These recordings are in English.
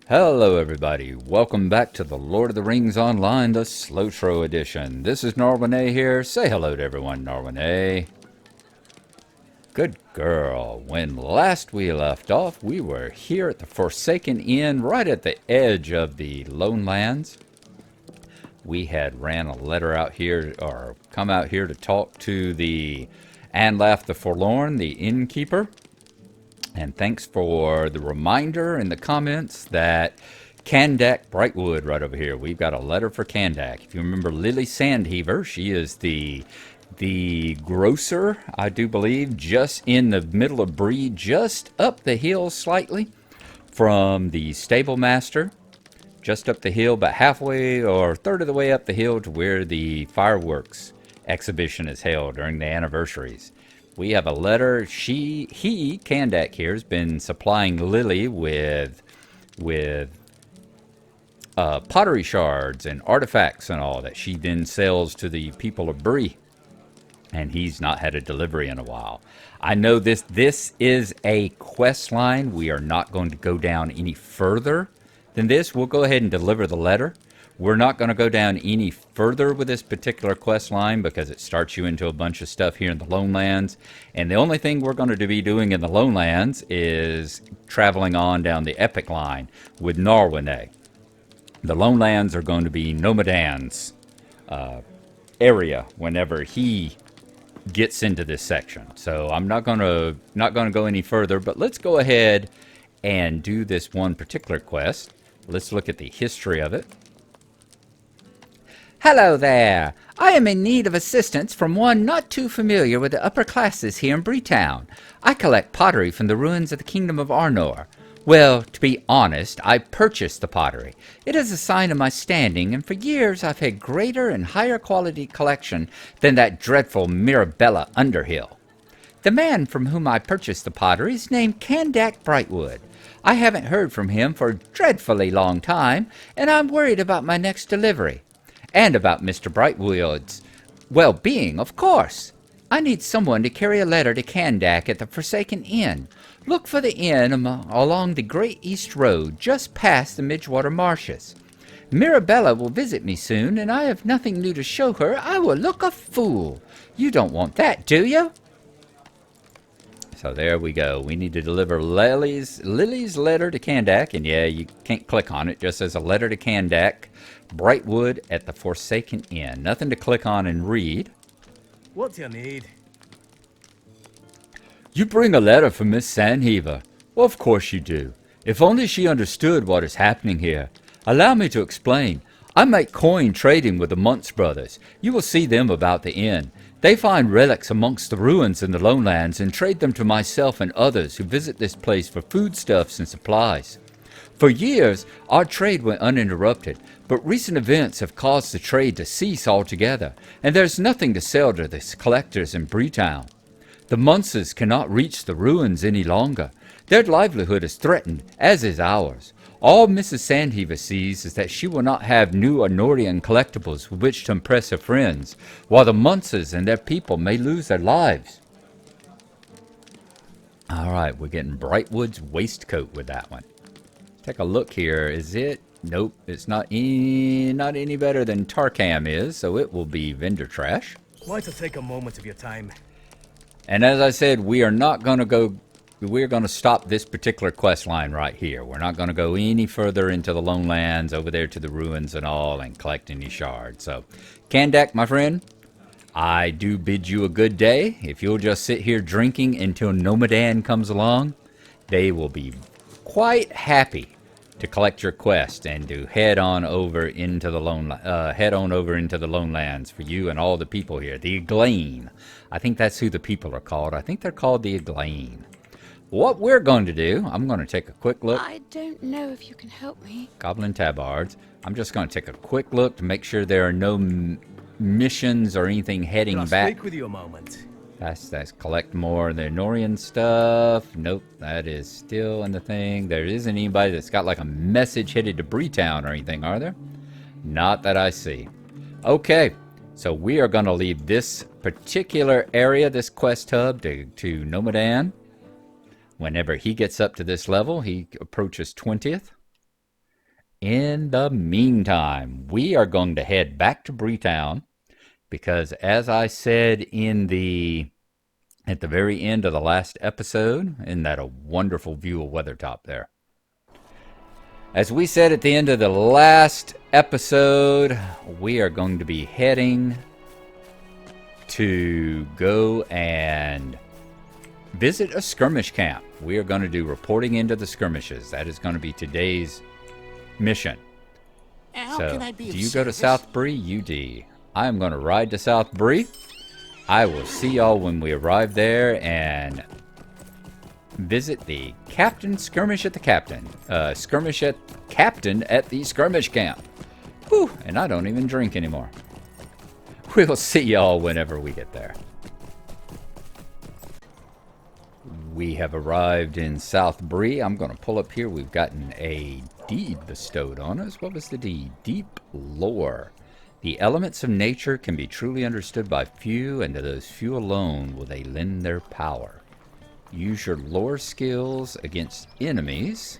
Hello everybody, welcome back to the Lord of the Rings Online, the SLOTRO edition. This is Gnarlrynae here. Say hello to everyone, Gnarlrynae. Good girl. When last we left off, we were here at the Forsaken Inn, right at the edge of the Lone Lands. We had ran a letter out here, or come out here to talk to the Anlaf the Forlorn, the innkeeper. And thanks for the reminder in the comments that Kandak Brightwood right over here. We've got a letter for Kandak. If you remember Lily Sandheaver, she is the grocer, I do believe, just in the middle of Bree, just up the hill slightly from the stable master. Just up the hill, about halfway or a third of the way up the hill to where the fireworks exhibition is held during the anniversaries. We have a letter. Kandak here, has been supplying Lily with pottery shards and artifacts and all that she then sells to the people of Bree. And he's not had a delivery in a while. I know this is a quest line. We are not going to go down any further than this. We'll go ahead and deliver the letter. We're not going to go down any further with this particular quest line because it starts you into a bunch of stuff here in the Lone Lands. And the only thing we're going to be doing in the Lone Lands is traveling on down the Epic line with Gnarlrynae. The Lone Lands are going to be Nomadan's area whenever he gets into this section. So I'm not going to go any further, but let's go ahead and do this one particular quest. Let's look at the history of it. Hello there. I am in need of assistance from one not too familiar with the upper classes here in Breetown. I collect pottery from the ruins of the Kingdom of Arnor. Well, to be honest, I purchased the pottery. It is a sign of my standing, and for years I've had greater and higher quality collection than that dreadful Mirabella Underhill. The man from whom I purchased the pottery is named Kandak Brightwood. I haven't heard from him for a dreadfully long time, and I'm worried about my next delivery. And about Mr. Brightwood's well-being, of course. I need someone to carry a letter to Kandak at the Forsaken Inn. Look for the inn along the Great East Road, just past the Midgewater Marshes. Mirabella will visit me soon, and I have nothing new to show her. I will look a fool. You don't want that, do you? So there we go. We need to deliver Lily's letter to Kandak. And yeah, you can't click on it. Just as a letter to Kandak Brightwood at the Forsaken Inn. Nothing to click on and read. What do you need? You bring a letter from Miss Sandheaver. Well, of course you do. If only she understood what is happening here. Allow me to explain. I make coin trading with the Muntz brothers. You will see them about the inn. They find relics amongst the ruins in the Lone Lands and trade them to myself and others who visit this place for foodstuffs and supplies. For years, our trade went uninterrupted, but recent events have caused the trade to cease altogether, and there's nothing to sell to the collectors in Breetown. The Muntzes cannot reach the ruins any longer. Their livelihood is threatened, as is ours. All Mrs. Sandheaver sees is that she will not have new Arnorian collectibles with which to impress her friends, while the Muntzes and their people may lose their lives. All right, we're getting Brightwood's waistcoat with that one. Take a look here. Is it? Nope, it's not any better than Tarkam is, so it will be vendor trash. Why to take a moment of your time? And as I said, we are not going to go. We're going to stop this particular quest line right here. We're not going to go any further into the Lone Lands, over there to the ruins and all, and collect any shards. So, Kandak, my friend, I do bid you a good day. If you'll just sit here drinking until Nomadan comes along, they will be quite happy to collect your quest and to head on over into the Lone Lands for you and all the people here. The Aglain. I think that's who the people are called. I think they're called the Aglain. What we're going to do, I'm going to take a quick look. I don't know if you can help me. Goblin Tabards. I'm just going to take a quick look to make sure there are no missions or anything heading Can I back. speak with you a moment? That's collect more of the Norian stuff. Nope, that is still in the thing. There isn't anybody that's got like a message headed to Bree Town or anything, are there? Not that I see. Okay, so we are going to leave this particular area, this quest hub, to Nomadan. Whenever he gets up to this level, he approaches 20th. In the meantime, we are going to head back to Bree Town, because as I said at the very end of the last episode, isn't that a wonderful view of Weathertop there? As we said at the end of the last episode, we are going to be heading to go and visit a skirmish camp. We are going to do reporting into the skirmishes. That is going to be today's mission. So, do you go to South Bree? UD. I am going to ride to South Bree. I will see y'all when we arrive there and visit the Captain Skirmish at the Captain. Skirmish at Captain at the Skirmish Camp. Whew, and I don't even drink anymore. We'll see y'all whenever we get there. We have arrived in South Bree. I'm going to pull up here. We've gotten a deed bestowed on us. What was the deed? Deep lore. The elements of nature can be truly understood by few, and to those few alone will they lend their power. Use your lore skills against enemies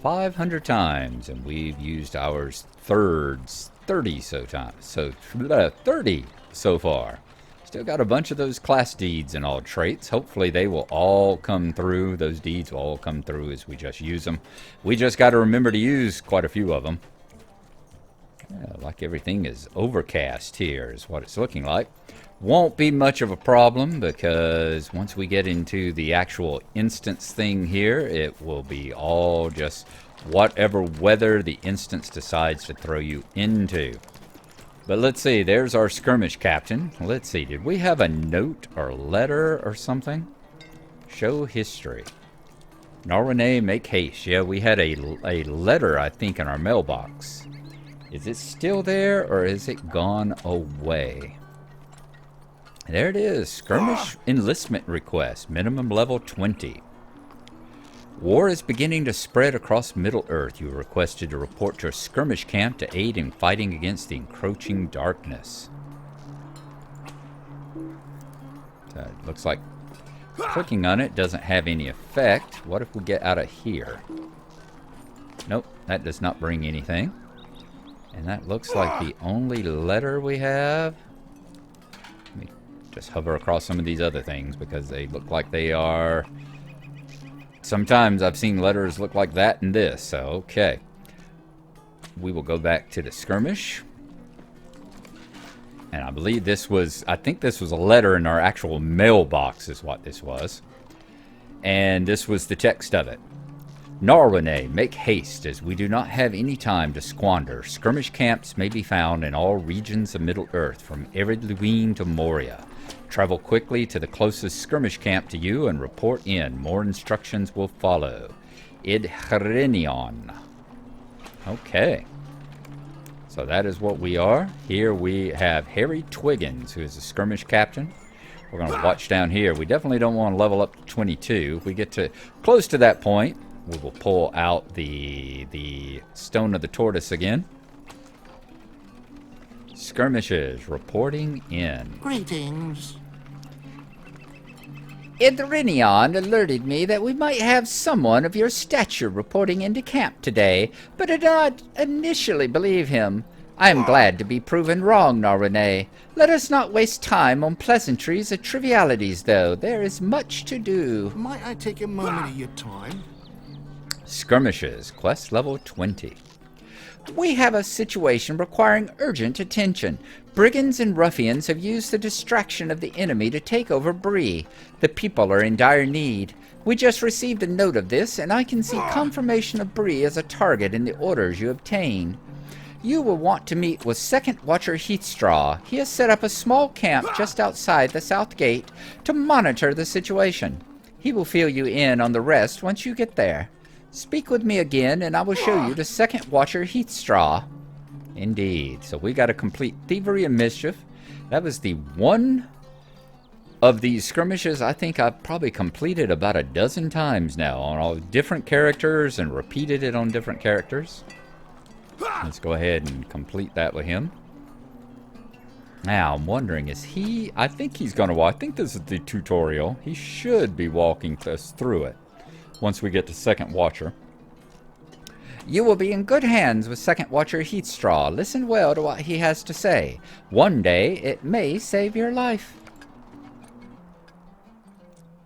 500 times, and we've used ours 30 so far. Still got a bunch of those class deeds and all traits. Hopefully they will all come through. Those deeds will all come through as we just use them. We just got to remember to use quite a few of them. Yeah, like everything is overcast here is what it's looking like. Won't be much of a problem, because once we get into the actual instance thing here, it will be all just whatever weather the instance decides to throw you into. But let's see, there's our skirmish captain. Let's see, did we have a note or letter or something? Show history. Gnarlrynae, make haste. Yeah, we had a letter, I think, in our mailbox. Is it still there, or is it gone away? There it is. Skirmish enlistment request. Minimum level 20. War is beginning to spread across Middle-earth. You are requested to report to a skirmish camp to aid in fighting against the encroaching darkness. So it looks like clicking on it doesn't have any effect. What if we get out of here? Nope, that does not bring anything. And that looks like the only letter we have. Let me just hover across some of these other things, because they look like they are... Sometimes I've seen letters look like that and this, so okay. We will go back to the skirmish. And I believe this was... I think this was a letter in our actual mailbox is what this was. And this was the text of it. Gnarlrynae, make haste, as we do not have any time to squander. Skirmish camps may be found in all regions of Middle-earth, from Eridluine to Moria. Travel quickly to the closest skirmish camp to you and report in. More instructions will follow. Idhrinion. Okay. So that is what we are. Here we have Harry Twiggins, who is a skirmish captain. We're going to watch down here. We definitely don't want to level up to 22. If we get to close to that point, we will pull out the Stone of the Tortoise again. Skirmishes reporting in. Greetings. Idhrinion alerted me that we might have someone of your stature reporting into camp today, but I did not initially believe him. I am glad to be proven wrong, Gnarlrynae. Let us not waste time on pleasantries or trivialities, though. There is much to do. Might I take a moment of your time? Skirmishes, quest level 20. We have a situation requiring urgent attention. Brigands and ruffians have used the distraction of the enemy to take over Bree. The people are in dire need. We just received a note of this, and I can see confirmation of Bree as a target in the orders you obtained. You will want to meet with Second Watcher Heathstraw. He has set up a small camp just outside the south gate to monitor the situation. He will fill you in on the rest once you get there. Speak with me again, and I will show you the Second Watcher Heathstraw. Indeed. So we got to complete Thievery and Mischief. That was the one of these skirmishes, I think I've probably completed about a dozen times now on all different characters and repeated it on different characters. Let's go ahead and complete that with him. Now, I'm wondering, is he... I think he's going to walk. I think this is the tutorial. He should be walking us through it once we get to Second Watcher. You will be in good hands with Second Watcher Heatstraw. Listen well to what he has to say. One day, it may save your life.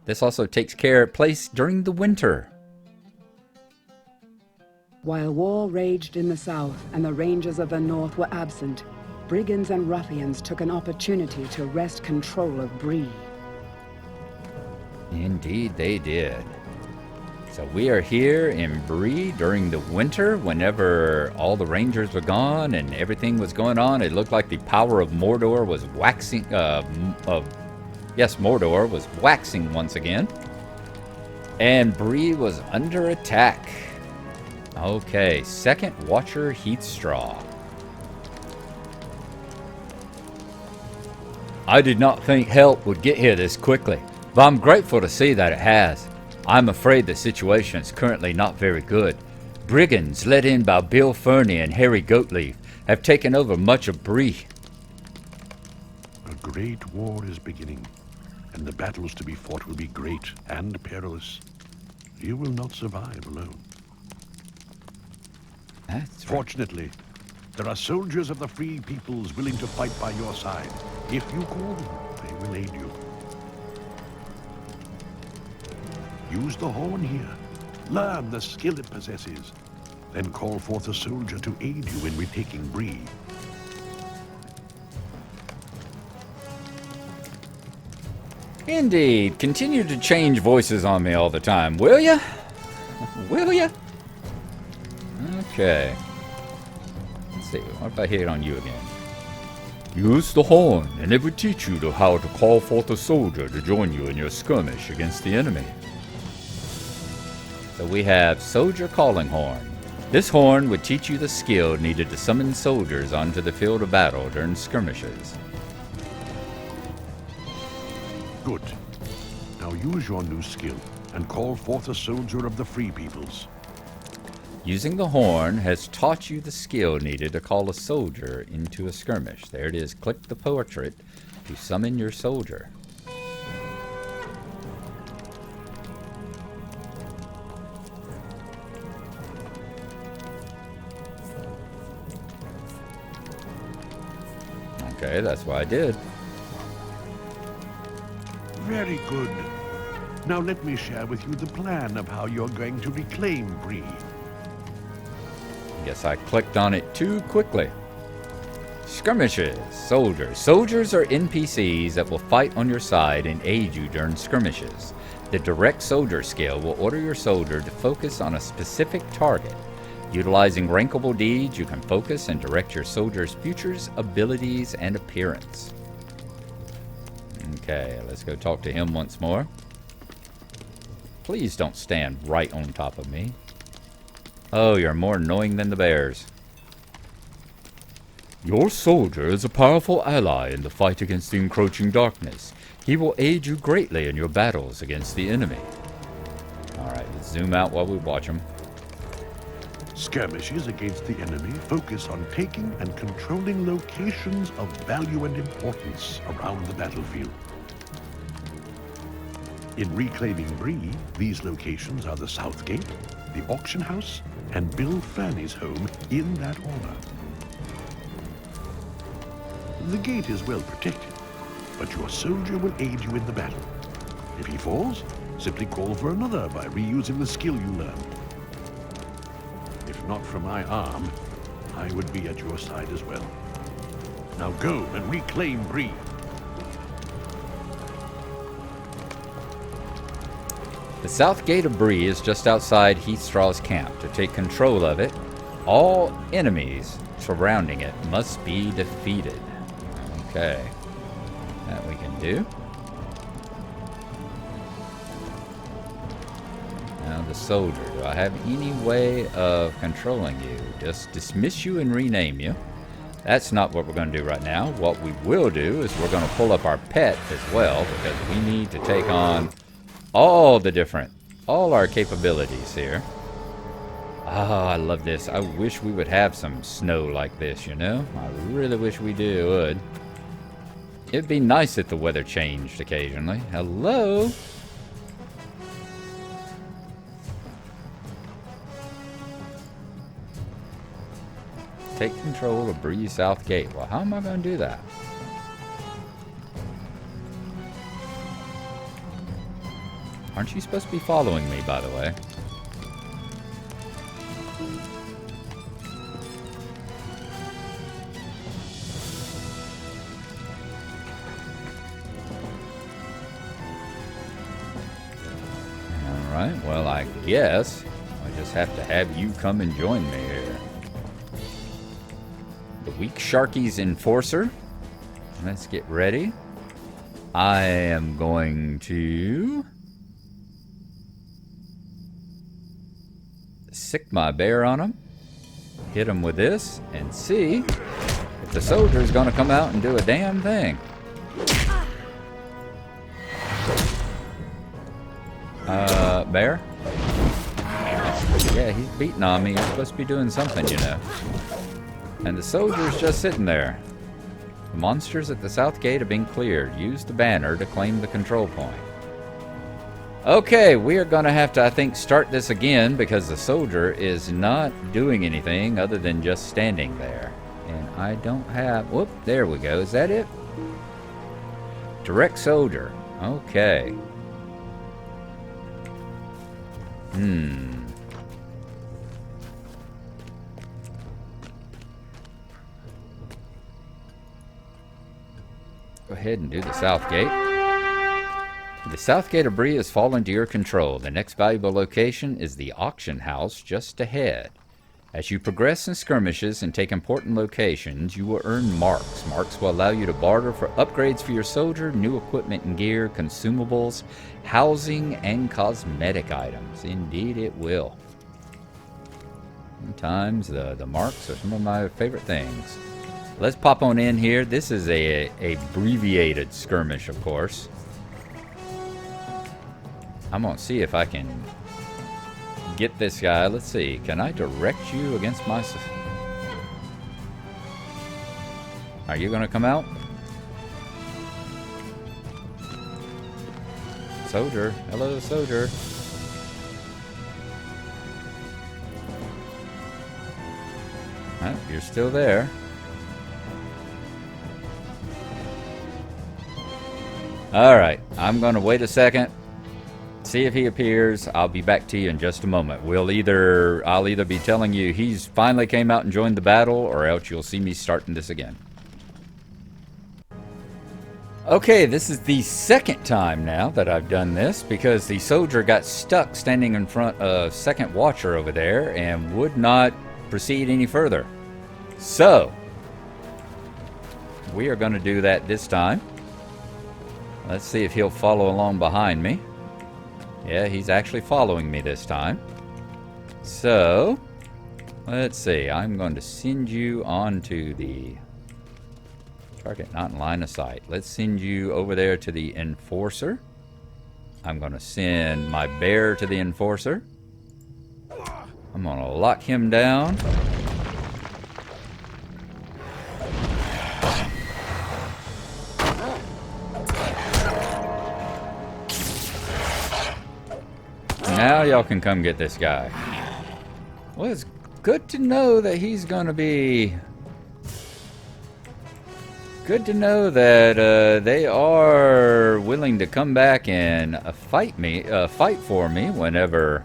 This also takes place during the winter. While war raged in the south and the rangers of the north were absent, brigands and ruffians took an opportunity to wrest control of Bree. Indeed they did. So we are here in Bree during the winter, whenever all the rangers were gone and everything was going on. It looked like the power of Mordor was waxing, Mordor was waxing once again. And Bree was under attack. Okay, Second Watcher Heatstraw. I did not think help would get here this quickly, but I'm grateful to see that it has. I'm afraid the situation is currently not very good. Brigands, led in by Bill Fernie and Harry Goatleaf, have taken over much of Bree. A great war is beginning, and the battles to be fought will be great and perilous. You will not survive alone. That's right. Fortunately, there are soldiers of the free peoples willing to fight by your side. If you call them, they will aid you. Use the horn here. Learn the skill it possesses. Then call forth a soldier to aid you in retaking Bree. Indeed. Continue to change voices on me all the time, will ya? Will ya? Okay. Let's see. What if I hit on you again? Use the horn, and it will teach you how to call forth a soldier to join you in your skirmish against the enemy. So we have Soldier Calling Horn. This horn would teach you the skill needed to summon soldiers onto the field of battle during skirmishes. Good. Now use your new skill and call forth a soldier of the free peoples. Using the horn has taught you the skill needed to call a soldier into a skirmish. There it is. Click the portrait to summon your soldier. Okay, that's what I did. Very good. Now let me share with you the plan of how you're going to reclaim Bree. Guess I clicked on it too quickly. Skirmishes. Soldiers. Soldiers are NPCs that will fight on your side and aid you during skirmishes. The direct soldier skill will order your soldier to focus on a specific target. Utilizing rankable deeds, you can focus and direct your soldier's futures, abilities, and appearance. Okay, let's go talk to him once more. Please don't stand right on top of me. Oh, you're more annoying than the bears. Your soldier is a powerful ally in the fight against the encroaching darkness. He will aid you greatly in your battles against the enemy. Alright, let's zoom out while we watch him. Skirmishes against the enemy focus on taking and controlling locations of value and importance around the battlefield. In reclaiming Bree, these locations are the South Gate, the Auction House, and Bill Fernie's home in that order. The gate is well protected, but your soldier will aid you in the battle. If he falls, simply call for another by reusing the skill you learned. If not for my arm, I would be at your side as well. Now go and reclaim Bree. The south gate of Bree is just outside Heatstraw's camp. To take control of it, all enemies surrounding it must be defeated. Okay, that we can do. Now the soldier, do I have any way of controlling you? Just dismiss you and rename you. That's not what we're going to do right now. What we will do is we're going to pull up our pet as well, because we need to take on all our capabilities here. Oh, I love this. I wish we would have some snow like this, you know? I really wish we would. It'd be nice if the weather changed occasionally. Hello? Take control of Bree South Gate. Well, how am I going to do that? Aren't you supposed to be following me, by the way? Alright, well, I guess I just have to have you come and join me here. The Weak Sharky's Enforcer. Let's get ready. I am going to sick my bear on him, hit him with this, and see if the soldier is going to come out and do a damn thing. Bear? Yeah, he's beating on me. He's supposed to be doing something, you know. And the soldier's just sitting there. The monsters at the south gate have been cleared. Use the banner to claim the control point. Okay, we are going to have to, I think, start this again because the soldier is not doing anything other than just standing there. And I don't have... Whoop, there we go. Is that it? Direct soldier. Okay. Go ahead and do the south gate. The south gate of Bree has fallen to your control. The next valuable location is the auction house just ahead. As you progress in skirmishes and take important locations, you will earn marks. Marks will allow you to barter for upgrades for your soldier, new equipment and gear, consumables, housing, and cosmetic items. Indeed it will. Sometimes the marks are some of my favorite things. Let's pop on in here. This is a abbreviated skirmish, of course. I'm going to see if I can get this guy. Let's see. Can I direct you against my... Are you going to come out? Soldier. Hello, soldier. Oh, you're still there. Alright, I'm going to wait a second. See if he appears. I'll be back to you in just a moment. I'll either be telling you he's finally came out and joined the battle, or else you'll see me starting this again. Okay, this is the second time now that I've done this, because the soldier got stuck standing in front of second watcher over there and would not proceed any further. So, we are going to do that this time. Let's see if he'll follow along behind me. Yeah, he's actually following me this time. So, let's see. I'm going to send you onto the target not in line of sight. Let's send you over there to the Enforcer. I'm going to send my bear to the Enforcer. I'm going to lock him down. Now y'all can come get this guy. Well, it's good to know that he's gonna be... Good to know that they are willing to come back and fight for me whenever...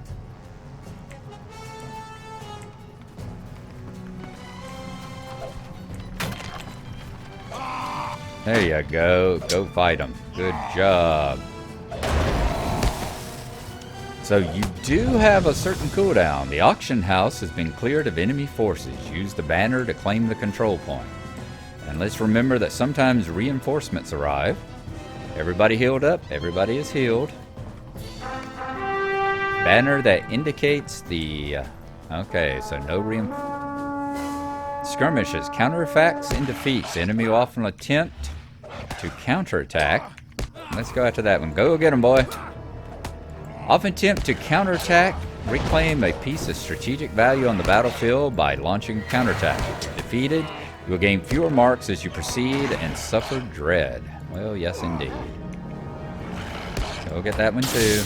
There you go. Go fight him. Good job. So you do have a certain cooldown. The auction house has been cleared of enemy forces. Use the banner to claim the control point. And let's remember that sometimes reinforcements arrive. Everybody healed up. Everybody is healed. Banner that indicates the... okay, so no reinforcements. Skirmishes. Counterattacks and defeats. Enemy will often attempt to counterattack. Let's go after that one. Go get him, boy. Often attempt to counterattack. Reclaim a piece of strategic value on the battlefield by launching a counterattack. If defeated, you will gain fewer marks as you proceed and suffer dread. Well, yes, indeed. Go get that one, too.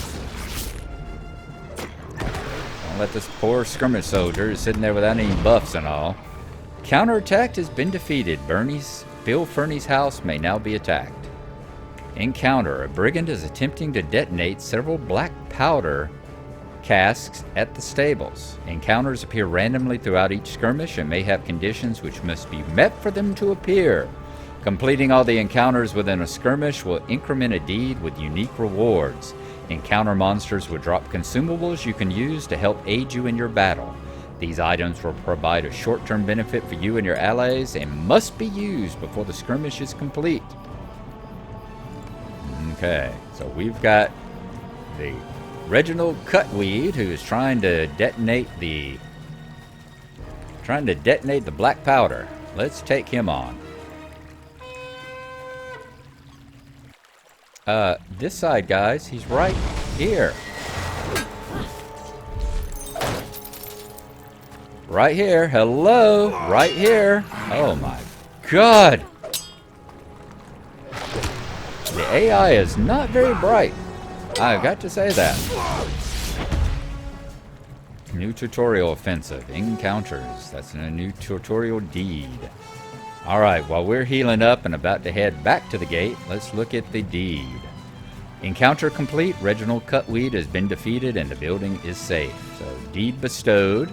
Don't let this poor skirmish soldier who's sitting there without any buffs and all. Counterattack has been defeated. Bill Fernie's house may now be attacked. Encounter. A brigand is attempting to detonate several black powder casks at the stables. Encounters appear randomly throughout each skirmish and may have conditions which must be met for them to appear. Completing all the encounters within a skirmish will increment a deed with unique rewards. Encounter monsters will drop consumables you can use to help aid you in your battle. These items will provide a short-term benefit for you and your allies and must be used before the skirmish is complete. Okay, so we've got the Reginald Cutweed, who is trying to detonate the black powder. Let's take him on. This side, guys, he's right here. Right here. Hello. Right here. Oh my God. The AI is not very bright. I've got to say that. New tutorial offensive. Encounters. That's a new tutorial deed. Alright, while we're healing up and about to head back to the gate, let's look at the deed. Encounter complete. Reginald Cutweed has been defeated and the building is safe. So, deed bestowed.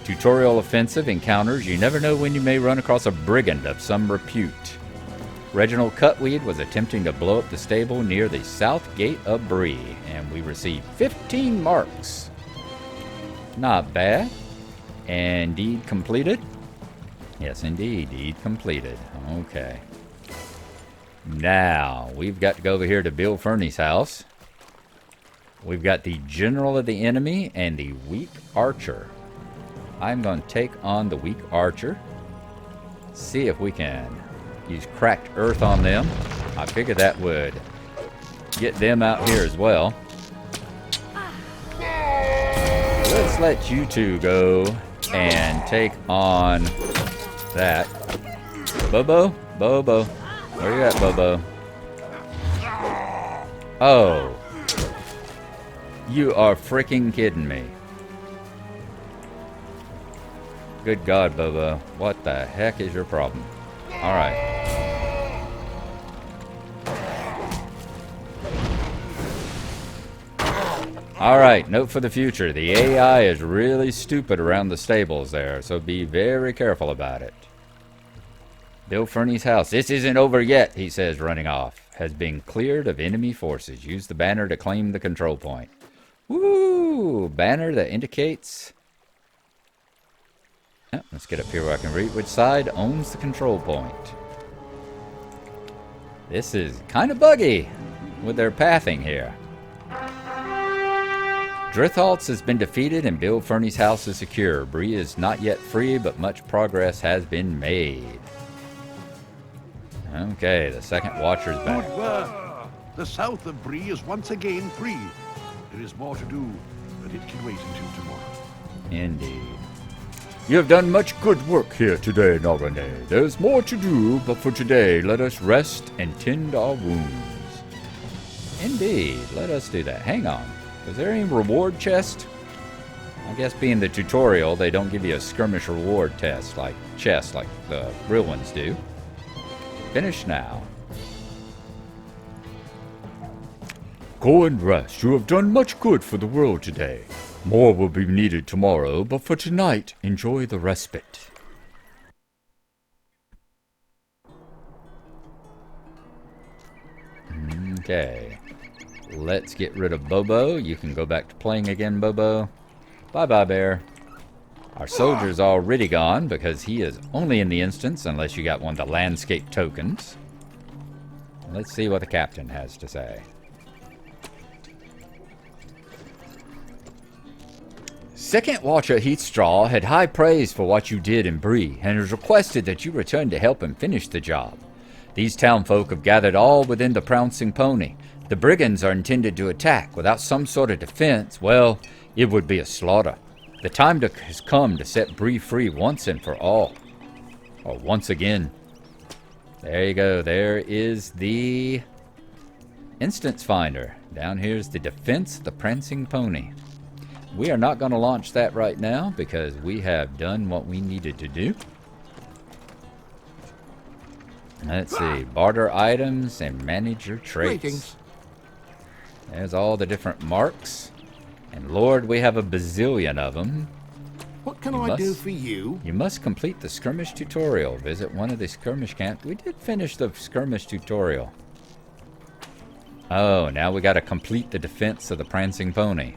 Tutorial offensive. Encounters. You never know when you may run across a brigand of some repute. Reginald Cutweed was attempting to blow up the stable near the south gate of Bree, and we received 15 marks. Not bad. And deed completed? Yes, indeed. Deed completed. Okay. Now, we've got to go over here to Bill Fernie's house. We've got the general of the enemy and the weak archer. I'm going to take on the weak archer. See if we can use cracked earth on them. I figured that would get them out here as well. Let's let you two go and take on that. Bobo? Bobo. Where you at, Bobo? Oh. You are freaking kidding me. Good God, Bobo. What the heck is your problem? Alright. Alright, note for the future. The AI is really stupid around the stables there, so be very careful about it. Bill Fernie's house. This isn't over yet, he says, running off. Has been cleared of enemy forces. Use the banner to claim the control point. Woo! Banner that indicates... Oh, let's get up here where I can read which side owns the control point. This is kind of buggy with their pathing here. Drithaltz has been defeated and Bill Fernie's house is secure. Bree is not yet free, but much progress has been made. Okay, the second watcher's back. Good work. The south of Bree is once again free. There is more to do, but it can wait until tomorrow. Indeed. You have done much good work here today, Gnarlrynae. There's more to do, but for today, let us rest and tend our wounds. Indeed, let us do that. Hang on. Is there any reward chest? I guess being the tutorial, they don't give you a skirmish reward chest like the real ones do. Finish now. Go and rest. You have done much good for the world today. More will be needed tomorrow, but for tonight, enjoy the respite. Okay. Let's get rid of Bobo. You can go back to playing again, Bobo. Bye-bye, Bear. Our soldier's already gone because he is only in the instance unless you got one of the landscape tokens. Let's see what the captain has to say. Second Watcher Heatstraw had high praise for what you did in Bree, and has requested that you return to help him finish the job. These townfolk have gathered all within the Prancing Pony. The brigands are intended to attack. Without some sort of defense, well, it would be a slaughter. The time has come to set Bree free once and for all. Or once again. There you go. There is the instance finder. Down here's the defense of the Prancing Pony. We are not going to launch that right now because we have done what we needed to do. Let's see. Barter items and manage your traits. Greetings. There's all the different marks. And Lord, we have a bazillion of them. What can I do for you? You must complete the skirmish tutorial. Visit one of the skirmish camps. We did finish the skirmish tutorial. Oh, now we got to complete the defense of the Prancing Pony.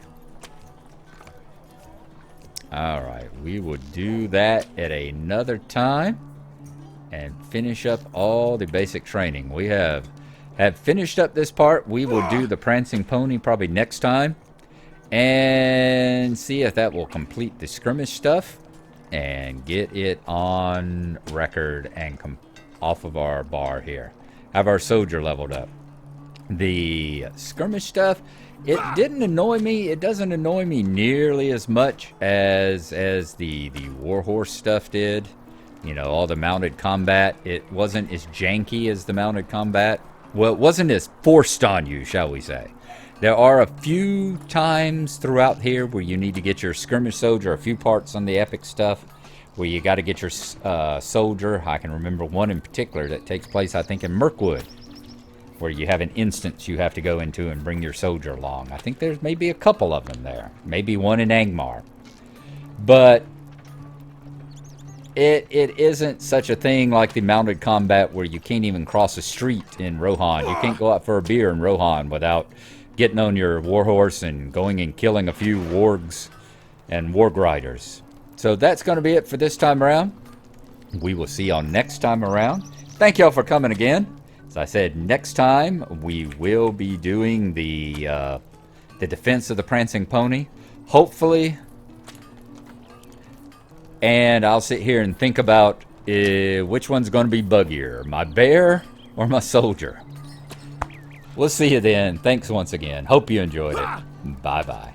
Alright, we will do that at another time and finish up all the basic training. We have finished up this part. We will do the Prancing Pony probably next time and see if that will complete the skirmish stuff and get it on record and off of our bar here. Have our soldier leveled up. The skirmish stuff, it didn't annoy me. It doesn't annoy me nearly as much as the warhorse stuff did. You know, all the mounted combat. It wasn't as janky as the mounted combat. Well, it wasn't as forced on you, shall we say. There are a few times throughout here where you need to get your skirmish soldier, a few parts on the epic stuff where you got to get your soldier. I can remember one in particular that takes place, I think, in Mirkwood, where you have an instance you have to go into and bring your soldier along. I think there's maybe a couple of them there. Maybe one in Angmar. But it isn't such a thing like the mounted combat where you can't even cross a street in Rohan. You can't go out for a beer in Rohan without getting on your warhorse and going and killing a few wargs and warg riders. So that's going to be it for this time around. We will see y'all next time around. Thank y'all for coming again. As I said, next time we will be doing the defense of the Prancing Pony, hopefully. And I'll sit here and think about which one's going to be buggier, my bear or my soldier. We'll see you then. Thanks once again. Hope you enjoyed it. Bye-bye.